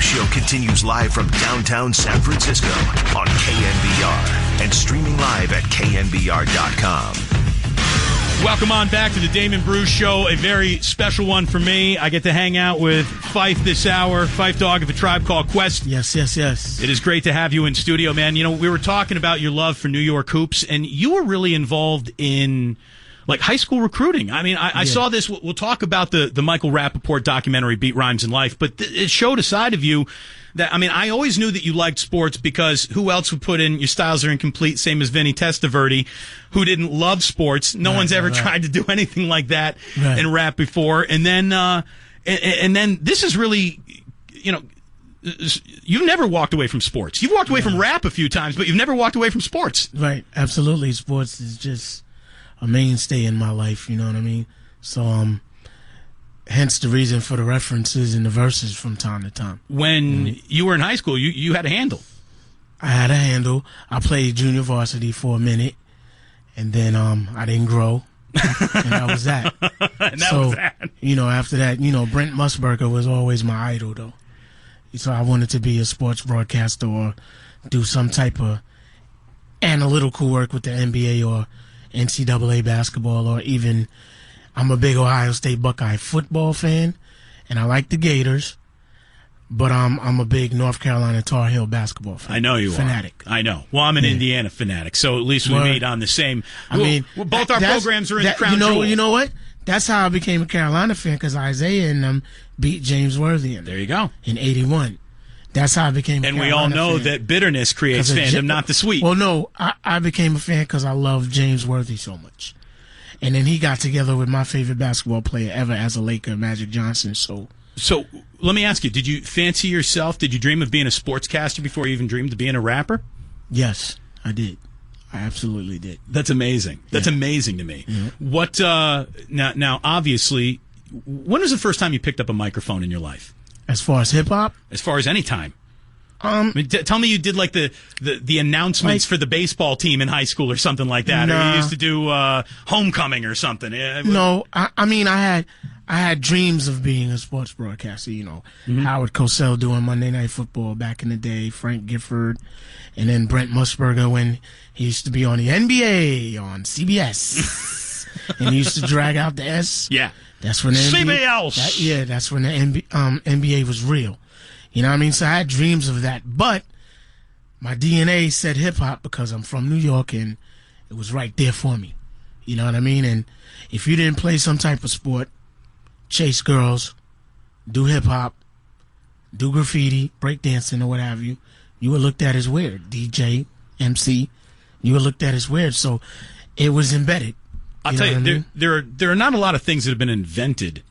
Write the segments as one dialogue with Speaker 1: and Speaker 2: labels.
Speaker 1: Bruce Show continues live from downtown San Francisco on KNBR and streaming live at KNBR.com.
Speaker 2: Welcome on back to the Damon Bruce Show, a very special one for me. I get to hang out with Phife this hour, Phife Dawg of A Tribe Called Quest.
Speaker 3: Yes. It
Speaker 2: is great to have you in studio, man. You know, we were talking about your love for New York hoops, and you were really involved in like high school recruiting. I mean, I saw this. We'll talk about the Michael Rappaport documentary, Beat Rhymes in Life, but it showed a side of you that, I mean, I always knew that you liked sports because who else would put in your styles are incomplete, same as Vinny Testaverde, who didn't love sports. No one's ever tried to do anything like that in rap before. And then, and then this is really, you know, you've never walked away from sports. You've walked away from rap a few times, but you've never walked away from sports.
Speaker 3: Right. Absolutely. Sports is just a mainstay in my life, you know what I mean? So, hence the reason for the references and the verses from time to time.
Speaker 2: When you were in high school, you had a handle.
Speaker 3: I had a handle. I played junior varsity for a minute, and then I didn't grow, and that was that. Was that. You know, after that, you know, Brent Musburger was always my idol, though. So I wanted to be a sports broadcaster or do some type of analytical work with the NBA or NCAA basketball, or even I'm a big Ohio State Buckeye football fan, and I like the Gators, but I'm a big North Carolina Tar Heel basketball fan.
Speaker 2: I know you
Speaker 3: fanatic.
Speaker 2: I know. Well, I'm an Indiana fanatic, so at least we meet on the same. I mean, both our programs are in the crown jewel.
Speaker 3: You know what? That's how I became a Carolina fan, because Isaiah and them beat James Worthy in
Speaker 2: there you go
Speaker 3: in '81. That's how I became a Carolina fan.
Speaker 2: And we all know that bitterness creates fandom, not the sweet.
Speaker 3: Well, no, I became a fan because I love James Worthy so much. And then he got together with my favorite basketball player ever as a Laker, Magic Johnson. So
Speaker 2: let me ask you, did you fancy yourself, did you dream of being a sportscaster before you even dreamed of being a rapper?
Speaker 3: Yes, I did. I absolutely did.
Speaker 2: That's amazing. That's amazing to me.
Speaker 3: Yeah.
Speaker 2: What, now, obviously, when was the first time you picked up a microphone in your life?
Speaker 3: As far as hip-hop?
Speaker 2: As far as any time. I mean, tell me you did like the announcements for the baseball team in high school or something like that.
Speaker 3: Nah.
Speaker 2: Or you used to do homecoming or something.
Speaker 3: No, I mean, I had dreams of being a sports broadcaster, you know. Howard Cosell doing Monday Night Football back in the day, Frank Gifford, and then Brent Musburger when he used to be on the NBA on CBS. And he used to drag out the S.
Speaker 2: Yeah.
Speaker 3: That's when the
Speaker 2: CBS.
Speaker 3: That's when the NBA was real. You know what I mean? So I had dreams of that, but my DNA said hip-hop because I'm from New York, and it was right there for me. You know what I mean? And if you didn't play some type of sport, chase girls, do hip-hop, do graffiti, breakdancing, or what have you, you were looked at as weird. DJ, MC, you were looked at as weird. So it was embedded.
Speaker 2: I'll tell you, there are not a lot of things that have been invented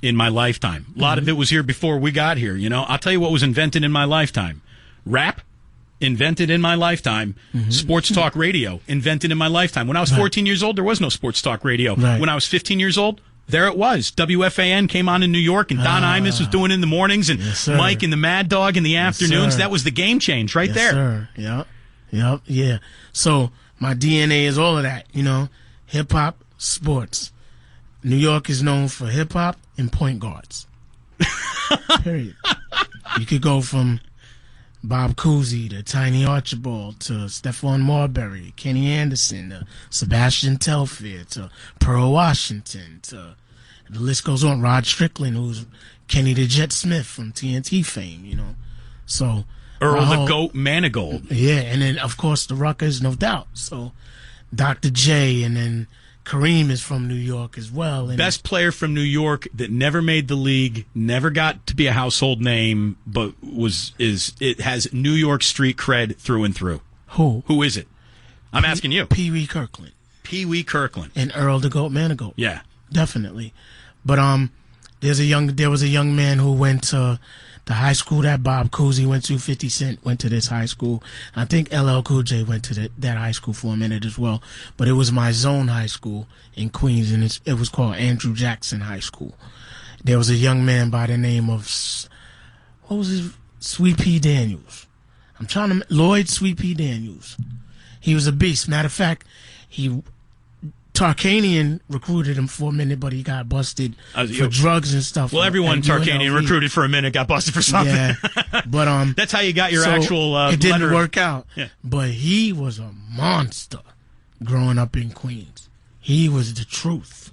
Speaker 2: in my lifetime. A lot of it was here before we got here, you know. I'll tell you what was invented in my lifetime. Rap, invented in my lifetime. Sports talk radio, invented in my lifetime. When I was 14 years old, there was no sports talk radio. When I was 15 years old, there it was. WFAN came on in New York, and Don Imus was doing it in the mornings, and Mike and the Mad Dog in the afternoons. That was the game change right there.
Speaker 3: Sir. Yep. Yeah. So my DNA is all of that, you know. Hip-hop, sports. New York is known for hip-hop and point guards. Period. You could go from Bob Cousy to Tiny Archibald to Stephon Marbury, Kenny Anderson to Sebastian Telfair to Pearl Washington to the list goes on. Rod Strickland, who's Kenny the Jet Smith from TNT fame, you know. So
Speaker 2: Earl the Goat Manigault.
Speaker 3: Yeah, and then of course the Ruckers, no doubt. So Dr. J, and then Kareem is from New York as well. And
Speaker 2: best player from New York that never made the league, never got to be a household name, but it has New York street cred through and through.
Speaker 3: Who?
Speaker 2: Who is it? I'm asking you.
Speaker 3: Pee Wee Kirkland.
Speaker 2: Pee Wee Kirkland.
Speaker 3: And Earl the Goat Manigault.
Speaker 2: Yeah.
Speaker 3: Definitely. But there was a young man who went to the high school that Bob Cousy went to. 50 Cent went to this high school. I think LL Cool J went to that high school for a minute as well. But it was my zone high school in Queens, and it was called Andrew Jackson High School. There was a young man by the name of, what was his, Sweet Pea Daniels. Lloyd Sweet Pea Daniels. He was a beast. Matter of fact, he Tarkanian recruited him for a minute, but he got busted for drugs and stuff.
Speaker 2: Well, everyone Tarkanian recruited for a minute got busted for something.
Speaker 3: Yeah, but
Speaker 2: that's how you got your actual.
Speaker 3: It didn't
Speaker 2: letter.
Speaker 3: work out.
Speaker 2: Yeah.
Speaker 3: But he was a monster growing up in Queens. He was the truth.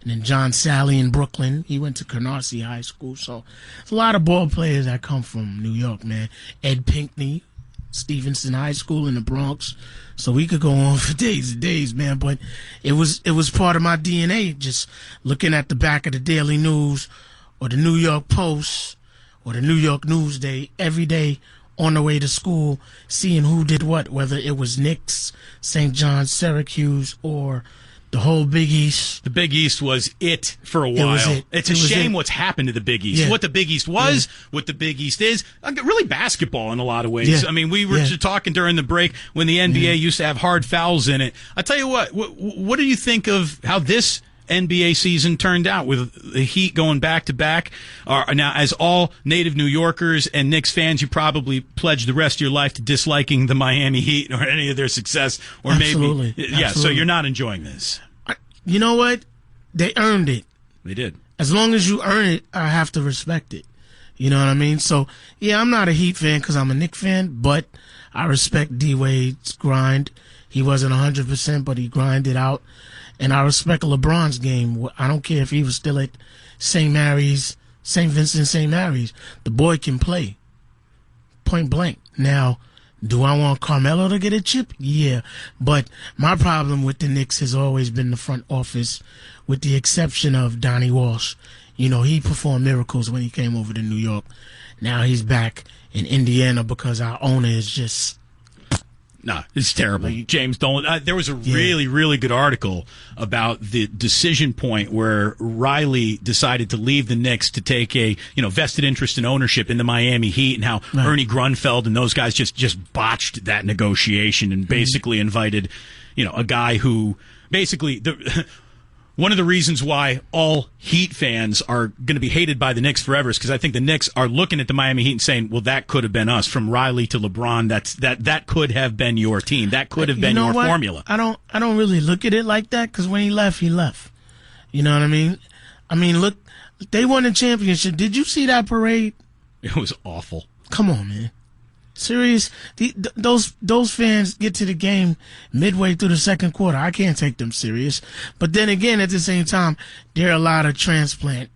Speaker 3: And then John Sally in Brooklyn. He went to Canarsie High School. So there's a lot of ball players that come from New York, man. Ed Pinckney, Stevenson High School in the Bronx. So we could go on for days and days, man. But it was part of my DNA, just looking at the back of the Daily News or the New York Post or the New York Newsday every day on the way to school, seeing who did what, whether it was Knicks, St. John's, Syracuse, or the whole Big East.
Speaker 2: The Big East was it for a while.
Speaker 3: It was it.
Speaker 2: It's a shame what's happened to the Big East.
Speaker 3: Yeah.
Speaker 2: What the Big East was, what the Big East is. Really basketball in a lot of ways.
Speaker 3: Yeah.
Speaker 2: I mean, we were just talking during the break when the NBA used to have hard fouls in it. I tell you what do you think of how this NBA season turned out with the Heat going back-to-back? Now, as all native New Yorkers and Knicks fans, you probably pledged the rest of your life to disliking the Miami Heat or any of their success. Or
Speaker 3: Absolutely.
Speaker 2: maybe, yeah, so you're not enjoying this.
Speaker 3: You know what? They earned it.
Speaker 2: They did.
Speaker 3: As long as you earn it, I have to respect it. You know what I mean? So, yeah, I'm not a Heat fan because I'm a Knicks fan, but I respect D-Wade's grind. He wasn't 100%, but he grinded out. And I respect LeBron's game. I don't care if he was still at St. Mary's, St. Vincent, St. Mary's. The boy can play. Point blank. Now, do I want Carmelo to get a chip? Yeah. But my problem with the Knicks has always been the front office, with the exception of Donnie Walsh. You know, he performed miracles when he came over to New York. Now he's back in Indiana because our owner is just...
Speaker 2: No, it's terrible. James Dolan. There was a really, really good article about the decision point where Riley decided to leave the Knicks to take a vested interest in ownership in the Miami Heat, and how Ernie Grunfeld and those guys just botched that negotiation and basically invited, a guy who basically one of the reasons why all Heat fans are going to be hated by the Knicks forever is because I think the Knicks are looking at the Miami Heat and saying, well, that could have been us. From Riley to LeBron, that could have been your team. That could have been your formula.
Speaker 3: I don't really look at it like that, because when he left, he left. You know what I mean? I mean, look, they won a championship. Did you see that parade?
Speaker 2: It was awful.
Speaker 3: Come on, man. Serious? Those fans get to the game midway through the second quarter. I can't take them serious. But then again, at the same time, there are a lot of transplant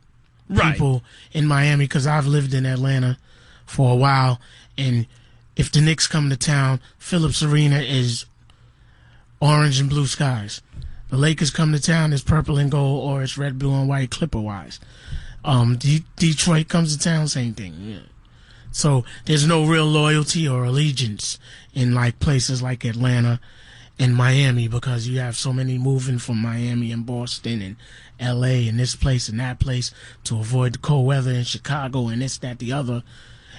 Speaker 3: people in Miami, because I've lived in Atlanta for a while. And if the Knicks come to town, Phillips Arena is orange and blue skies. The Lakers come to town, it's purple and gold, or it's red, blue, and white Clipper-wise. Detroit comes to town, same thing. Yeah. So there's no real loyalty or allegiance in places like Atlanta and Miami, because you have so many moving from Miami and Boston and LA and this place and that place to avoid the cold weather in Chicago and this, that, the other.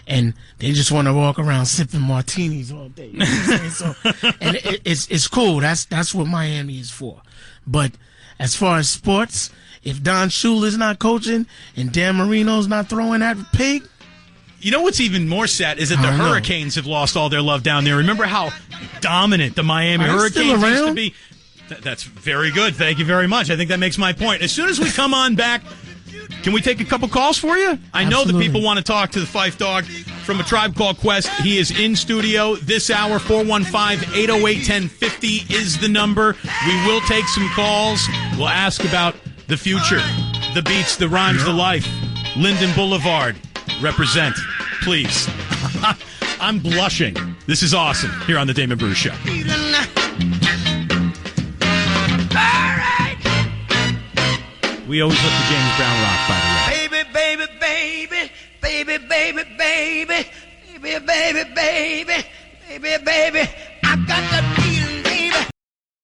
Speaker 3: And they just want to walk around sipping martinis all day. You know what I'm saying? So, and it's cool. That's what Miami is for. But as far as sports, if Don Shula's not coaching and Dan Marino's not throwing that pig,
Speaker 2: you know what's even more sad is that the Hurricanes have lost all their love down there. Remember how dominant the Miami Hurricanes used to be? That's very good. Thank you very much. I think that makes my point. As soon as we come on back, can we take a couple calls for you? I know that people want to talk to the Phife Dawg from A Tribe Called Quest. He is in studio this hour. 415-808-1050 is the number. We will take some calls. We'll ask about the future, the beats, the rhymes, the life. Linden Boulevard. Represent, please. I'm blushing. This is awesome here on the Damon Bruce Show.
Speaker 4: All right.
Speaker 2: We always look to James Brown rock, by the way.
Speaker 4: Baby, baby, baby, baby, baby, baby, baby, baby, baby, baby, baby, I got that.